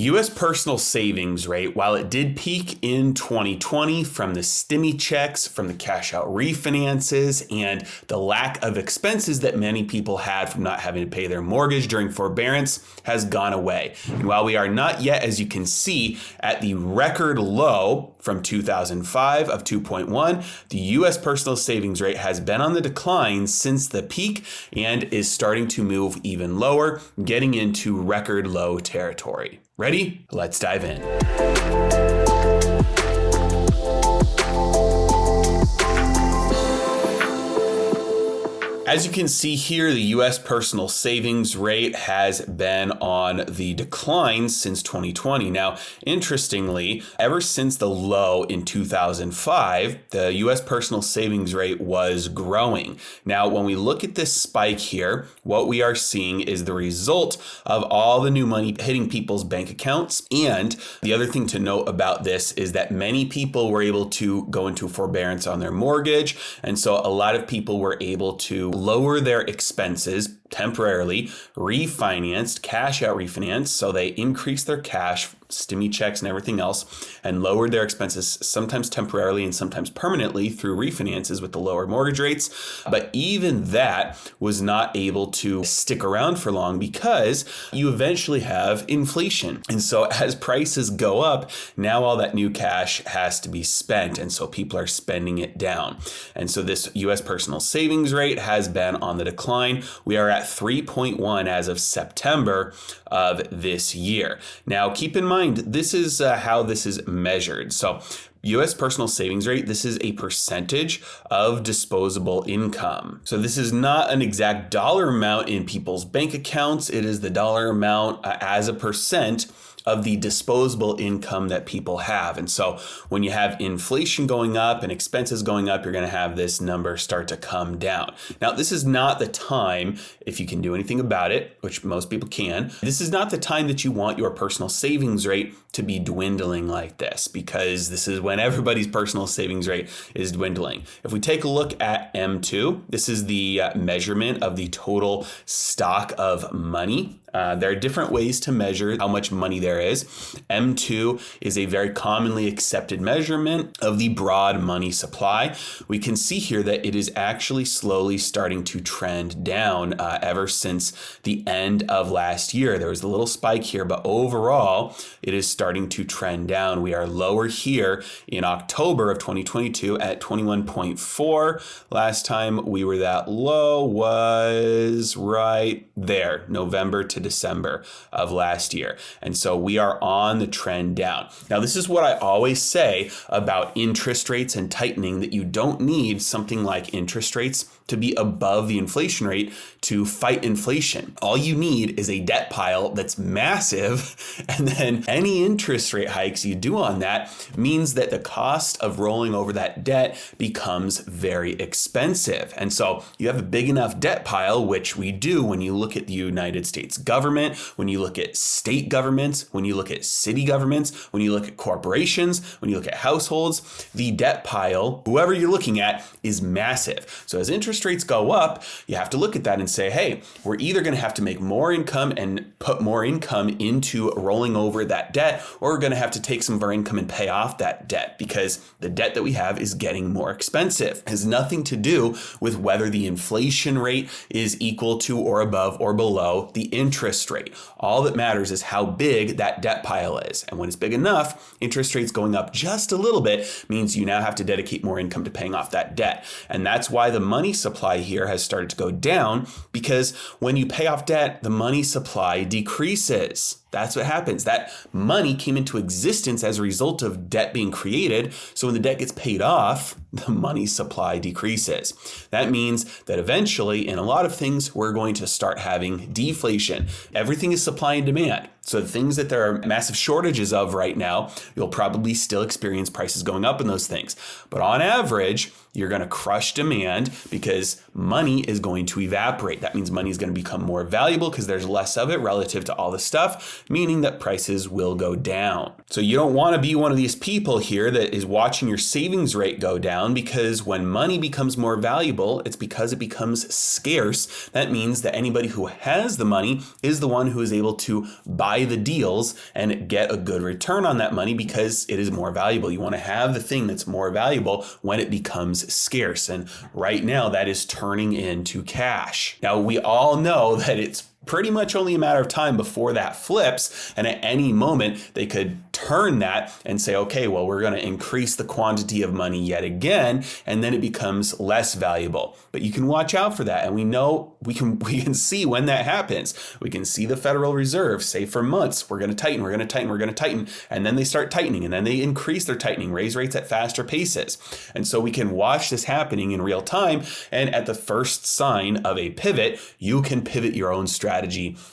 U.S. personal savings rate, while it did peak in 2020 from the stimmy checks, from the cash out refinances, and the lack of expenses that many people had from not having to pay their mortgage during forbearance, has gone away. And while we are not yet, as you can see, at the record low from 2005 of 2.1, the U.S. personal savings rate has been on the decline since the peak and is starting to move even lower, getting into record low territory. Ready? Let's dive in. As you can see here, the U.S. personal savings rate has been on the decline since 2020. Now, interestingly, ever since the low in 2005, the U.S. personal savings rate was growing. Now, when we look at this spike here, what we are seeing is the result of all the new money hitting people's bank accounts. And the other thing to note about this is that many people were able to go into forbearance on their mortgage. And so a lot of people were able to lower their expenses temporarily, refinanced, cash out refinance. So they increased their cash, stimmy checks and everything else, and lowered their expenses, sometimes temporarily and sometimes permanently through refinances with the lower mortgage rates. But even that was not able to stick around for long because you eventually have inflation. And so as prices go up, now all that new cash has to be spent. And so people are spending it down. And so this U.S. personal savings rate has been on the decline. We are at 3.1 as of September of this year. Now, keep in mind, this is how this is measured. So U.S. personal savings rate, this is a percentage of disposable income. So this is not an exact dollar amount in people's bank accounts. It is the dollar amount as a percent of the disposable income that people have. And so when you have inflation going up and expenses going up, you're going to have this number start to come down. Now, this is not the time, if you can do anything about it, which most people can, this is not the time that you want your personal savings rate to be dwindling like this, because this is when everybody's personal savings rate is dwindling. If we take a look at M2, this is the measurement of the total stock of money. There are different ways to measure how much money there is. M2 is a very commonly accepted measurement of the broad money supply. We can see here that it is actually slowly starting to trend down ever since the end of last year. There was a little spike here, but overall, it is starting to trend down. We are lower here in October of 2022 at 21.4. Last time we were that low was right there, November to December of last year. And so we are on the trend down. Now, this is what I always say about interest rates and tightening, that you don't need something like interest rates to be above the inflation rate to fight inflation. All you need is a debt pile that's massive, and then any interest rate hikes you do on that means that the cost of rolling over that debt becomes very expensive. And so you have a big enough debt pile, which we do when you look at the United States government, when you look at state governments, when you look at city governments, when you look at corporations, when you look at households, the debt pile, whoever you're looking at, is massive. So as interest rates go up, you have to look at that and say, hey, we're either going to have to make more income and put more income into rolling over that debt, or we're going to have to take some of our income and pay off that debt, because the debt that we have is getting more expensive. It has nothing to do with whether the inflation rate is equal to or above or below the interest rate. All that matters is how big that debt pile is. And when it's big enough, interest rates going up just a little bit means you now have to dedicate more income to paying off that debt. And that's why the money supply here has started to go down, because when you pay off debt, the money supply decreases. That's what happens. That money came into existence as a result of debt being created. So when the debt gets paid off, the money supply decreases. That means that eventually, in a lot of things, we're going to start having deflation. Everything is supply and demand. So the things that there are massive shortages of right now, you'll probably still experience prices going up in those things. But on average, you're going to crush demand because money is going to evaporate. That means money is going to become more valuable because there's less of it relative to all the stuff, meaning that prices will go down. So you don't want to be one of these people here that is watching your savings rate go down, because when money becomes more valuable, it's because it becomes scarce. That means that anybody who has the money is the one who is able to buy buy the deals and get a good return on that money because it is more valuable. You want to have the thing that's more valuable when it becomes scarce. And right now that is turning into cash. Now we all know that it's pretty much only a matter of time before that flips. And at any moment, they could turn that and say, okay, well, we're going to increase the quantity of money yet again, and then it becomes less valuable. But you can watch out for that. And we know we can see when that happens. We can see the Federal Reserve say for months, we're going to tighten, we're going to tighten, we're going to tighten. And then they start tightening, and then they increase their tightening, raise rates at faster paces. And so we can watch this happening in real time. And at the first sign of a pivot, you can pivot your own strategy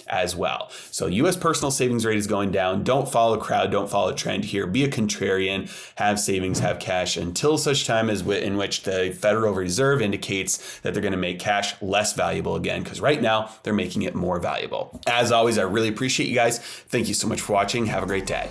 as well. So US personal savings rate is going down. Don't follow the crowd. Don't follow a trend here. Be a contrarian. Have savings, have cash until such time as in which the Federal Reserve indicates that they're going to make cash less valuable again, because right now they're making it more valuable. As always, I really appreciate you guys. Thank you so much for watching. Have a great day.